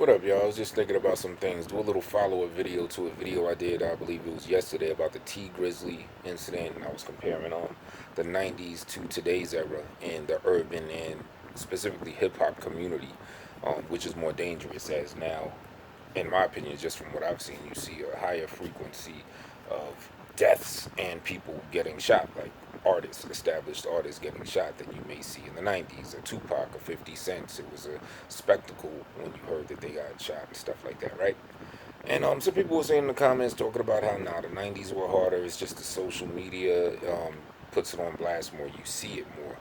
What up, y'all? I was just thinking about some things. Do a little follow-up video to a video I did, I believe it was yesterday, about the T Grizzly incident, and I was comparing the 90s to today's era in the urban and specifically hip-hop community, which is more dangerous as now, in my opinion, just from what I've seen, you see a higher frequency of deaths and people getting shot, like artists, established artists getting shot than you may see in the 90s, a Tupac or 50 Cents. It was a spectacle when you heard that they got shot and stuff like that, right? And some people were saying in the comments talking about how now the 90s were harder. It's just the social media puts it on blast more. You see it more.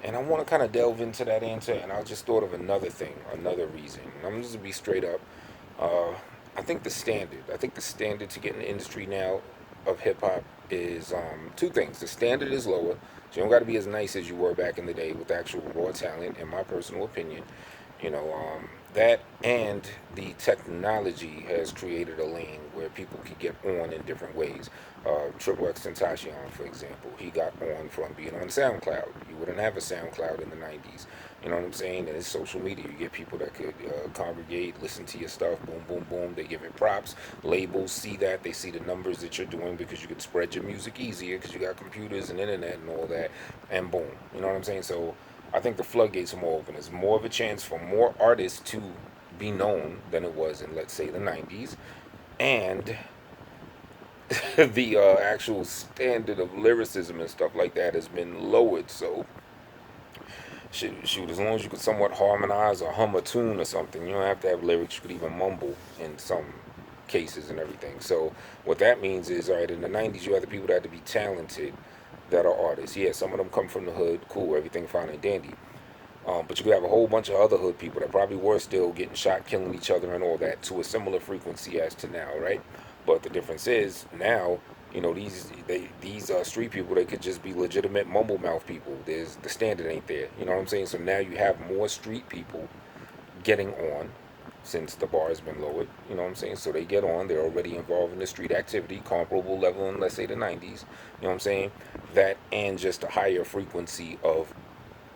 And I want to kind of delve into that answer. And I just thought of another thing, another reason. And I'm just going to be straight up. Uh, I think the standard to get in the industry now of hip hop is two things. The standard is lower. So you don't got to be as nice as you were back in the day with actual raw talent, in my personal opinion. That and the technology has created a lane where people can get on in different ways. Triple X Tentacion, for example, he got on from being on SoundCloud. You wouldn't have a SoundCloud in the 90s. You know what I'm saying? And it's social media. You get people that could congregate, listen to your stuff, boom, boom, boom. They give it props. Labels see that. They see the numbers that you're doing because you could spread your music easier because you got computers and internet and all that. And boom. You know what I'm saying? So I think the floodgates are more open. There's more of a chance for more artists to be known than it was in, let's say, the 90s. And the actual standard of lyricism and stuff like that has been lowered. So, shoot, as long as you could somewhat harmonize or hum a tune or something, you don't have to have lyrics. You could even mumble in some cases and everything. So, what that means is, all right, in the 90s, you had the people that had to be talented that are artists. Yeah, some of them come from the hood, cool, everything fine and dandy. But you could have a whole bunch of other hood people that probably were still getting shot, killing each other, and all that to a similar frequency as to now, right? But the difference is now, these street people, they could just be legitimate mumble mouth people. There's the standard ain't there, you know what I'm saying? So now you have more street people getting on since the bar has been lowered, you know what I'm saying? So they get on, they're already involved in the street activity, comparable level in, let's say, the 90s, you know what I'm saying? That and just a higher frequency of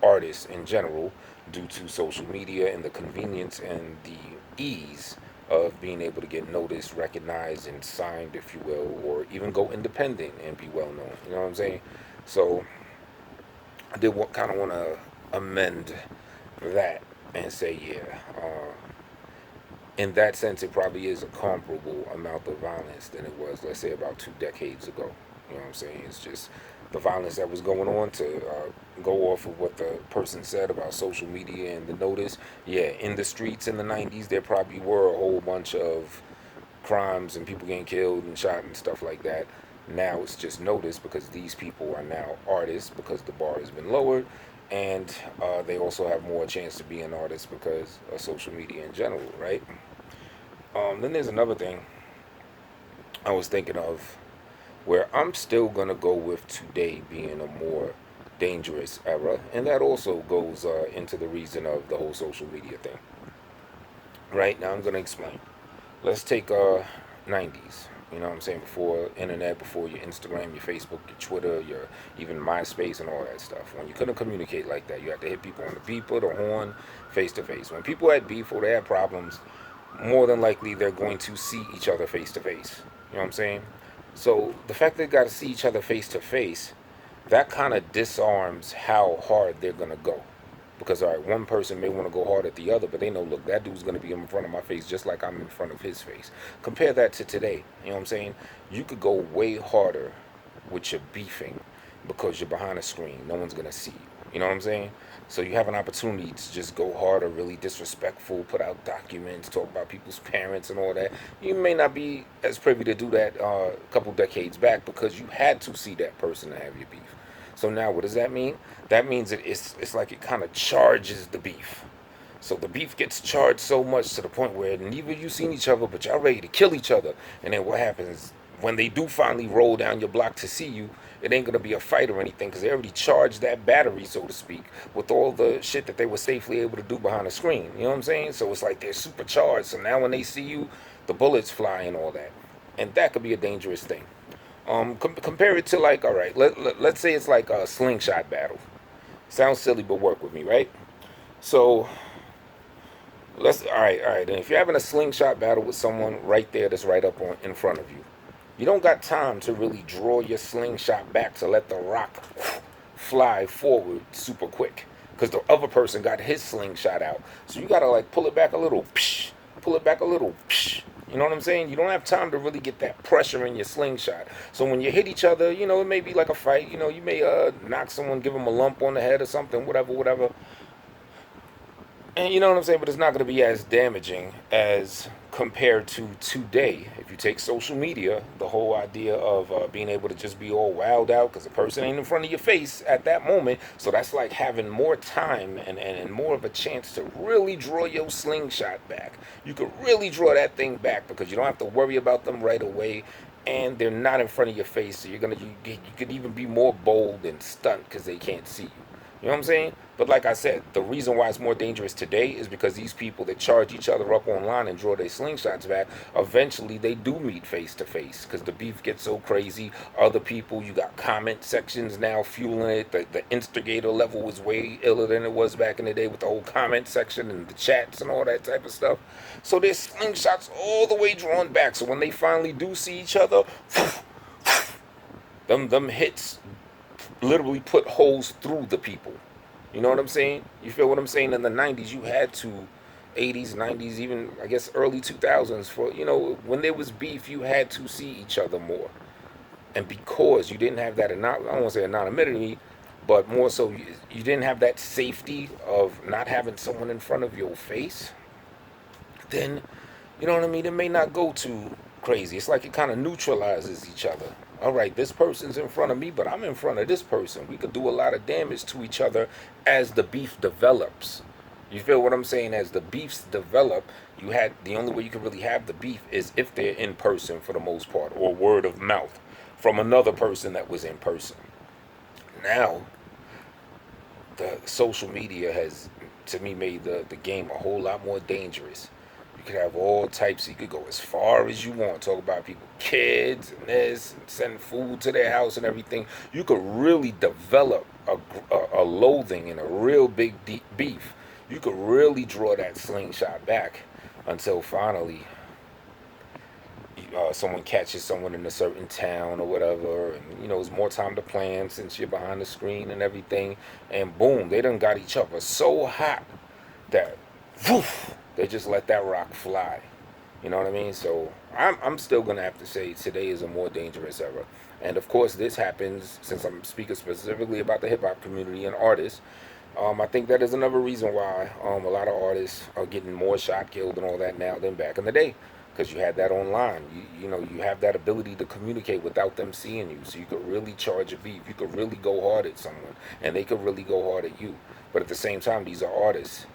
artists in general due to social media and the convenience and the ease of being able to get noticed, recognized, and signed, if you will, or even go independent and be well known. You know what I'm saying? So I did kind of want to amend that and say, yeah, in that sense, it probably is a comparable amount of violence than it was, let's say, about 2 decades ago. You know what I'm saying? It's just the violence that was going on to go off of what the person said about social media and the notice. Yeah, in the streets in the 90s, there probably were a whole bunch of crimes and people getting killed and shot and stuff like that. Now it's just noticed because these people are now artists because the bar has been lowered, and they also have more chance to be an artist because of social media in general, right? Then there's another thing I was thinking of where I'm still gonna go with today being a more dangerous era, and that also goes into the reason of the whole social media thing. Right now, I'm gonna explain. Let's take 90s. You know what I'm saying? Before internet, before your Instagram, your Facebook, your Twitter, your even MySpace and all that stuff. When you couldn't communicate like that, you had to hit people on the beeper, the horn, face to face. When people had beef or they had problems, more than likely they're going to see each other face to face. You know what I'm saying? So the fact they got to see each other face to face, that kind of disarms how hard they're gonna go. Because all right, one person may want to go hard at the other, but they know, look, that dude's gonna be in front of my face just like I'm in front of his face. Compare that to today. You know what I'm saying? You could go way harder with your beefing because you're behind a screen. No one's gonna see you. You know what I'm saying? So you have an opportunity to just go harder, really disrespectful, put out documents, talk about people's parents and all that. You may not be as privy to do that a couple decades back because you had to see that person to have your beef. So now, what does that mean? That means that it's like it kind of charges the beef. So the beef gets charged so much to the point where neither you seen each other, but y'all ready to kill each other. And then what happens when they do finally roll down your block to see you? It ain't gonna be a fight or anything because they already charged that battery, so to speak, with all the shit that they were safely able to do behind the screen. You know what I'm saying? So it's like they're supercharged. So now when they see you, the bullets fly and all that, and that could be a dangerous thing. Compare it to like, all right, let's say it's like a slingshot battle. Sounds silly, but work with me, right? So All right. And if you're having a slingshot battle with someone right there that's right up on in front of you, you don't got time to really draw your slingshot back to let the rock fly forward super quick. Because the other person got his slingshot out. So you gotta like pull it back a little, psh, pull it back a little, psh. You know what I'm saying? You don't have time to really get that pressure in your slingshot. So when you hit each other, it may be like a fight. You may knock someone, give them a lump on the head or something, whatever, whatever. And you know what I'm saying? But it's not going to be as damaging as compared to today. If you take social media, the whole idea of being able to just be all wild out because the person ain't in front of your face at that moment. So that's like having more time and more of a chance to really draw your slingshot back. You could really draw that thing back because you don't have to worry about them right away. And they're not in front of your face. So you could even be more bold and stunt because they can't see you. You know what I'm saying? But like I said, the reason why it's more dangerous today is because these people that charge each other up online and draw their slingshots back, eventually they do meet face to face because the beef gets so crazy. Other people, you got comment sections now fueling it. The instigator level is way iller than it was back in the day with the whole comment section and the chats and all that type of stuff. So there's slingshots all the way drawn back. So when they finally do see each other, them hits literally put holes through the people. You know what I'm saying? You feel what I'm saying? In the 90s, you had to, 80s, 90s, even I guess early 2000s, for, when there was beef, you had to see each other more. And because you didn't have that, I don't want to say anonymity, but more so, you didn't have that safety of not having someone in front of your face, then, you know what I mean? It may not go too crazy. It's like it kind of neutralizes each other. All right, this person's in front of me, but I'm in front of this person. We could do a lot of damage to each other as the beef develops. You feel what I'm saying? As the beefs develop, the only way you can really have the beef is if they're in person for the most part, or word of mouth from another person that was in person. Now, the social media has, to me, made the game a whole lot more dangerous. You could have all types. You could go as far as you want. Talk about people, kids, and this, and send food to their house and everything. You could really develop a loathing and a real big deep beef. You could really draw that slingshot back until finally someone catches someone in a certain town or whatever, and it's more time to plan since you're behind the screen and everything, and boom, they done got each other so hot that woof, they just let that rock fly. You know what I mean? So I'm still gonna have to say today is a more dangerous era, and of course this happens since I'm speaking specifically about the hip hop community and artists. I think that is another reason why a lot of artists are getting more shot, killed, and all that now than back in the day, because you had that online. You have that ability to communicate without them seeing you, so you could really charge a beat. You could really go hard at someone, and they could really go hard at you. But at the same time, these are artists.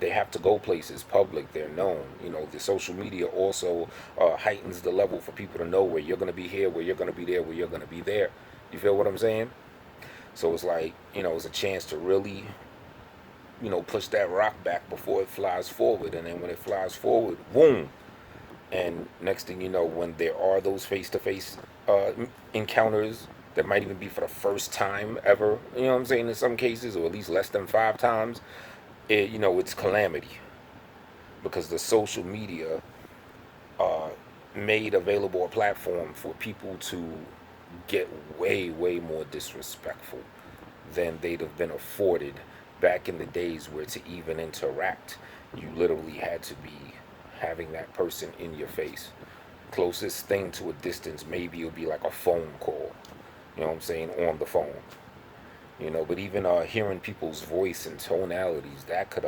They have to go places public. They're known. The social media also heightens the level for people to know where you're going to be here, where you're going to be there, where you're going to be there. You feel what I'm saying? So it's like, it's a chance to really, push that rock back before it flies forward. And then when it flies forward, boom. And next thing you know, when there are those face-to-face encounters that might even be for the first time ever, you know what I'm saying, in some cases, or at least less than 5 times, it's calamity. Because the social media made available a platform for people to get way, way more disrespectful than they'd have been afforded back in the days where to even interact, you literally had to be having that person in your face. Closest thing to a distance, maybe it'll be like a phone call, you know what I'm saying, on the phone. But even hearing people's voice and tonalities, that could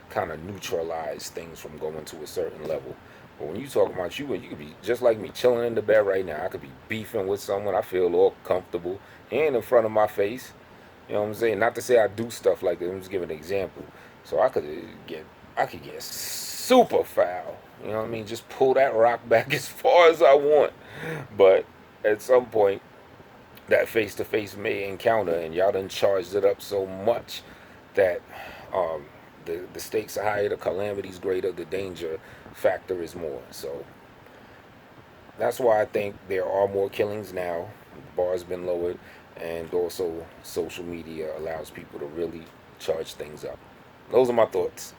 kind of neutralize things from going to a certain level. But when you talk about you could be just like me, chilling in the bed right now. I could be beefing with someone. I feel all comfortable. He ain't in front of my face. You know what I'm saying? Not to say I do stuff like that. I'm just giving an example. So I could get super foul. You know what I mean? Just pull that rock back as far as I want. But at some point, that face-to-face may encounter, and y'all done charged it up so much that the stakes are higher, the calamity's greater, the danger factor is more. So that's why I think there are more killings now. The bar's been lowered, and also social media allows people to really charge things up. Those are my thoughts.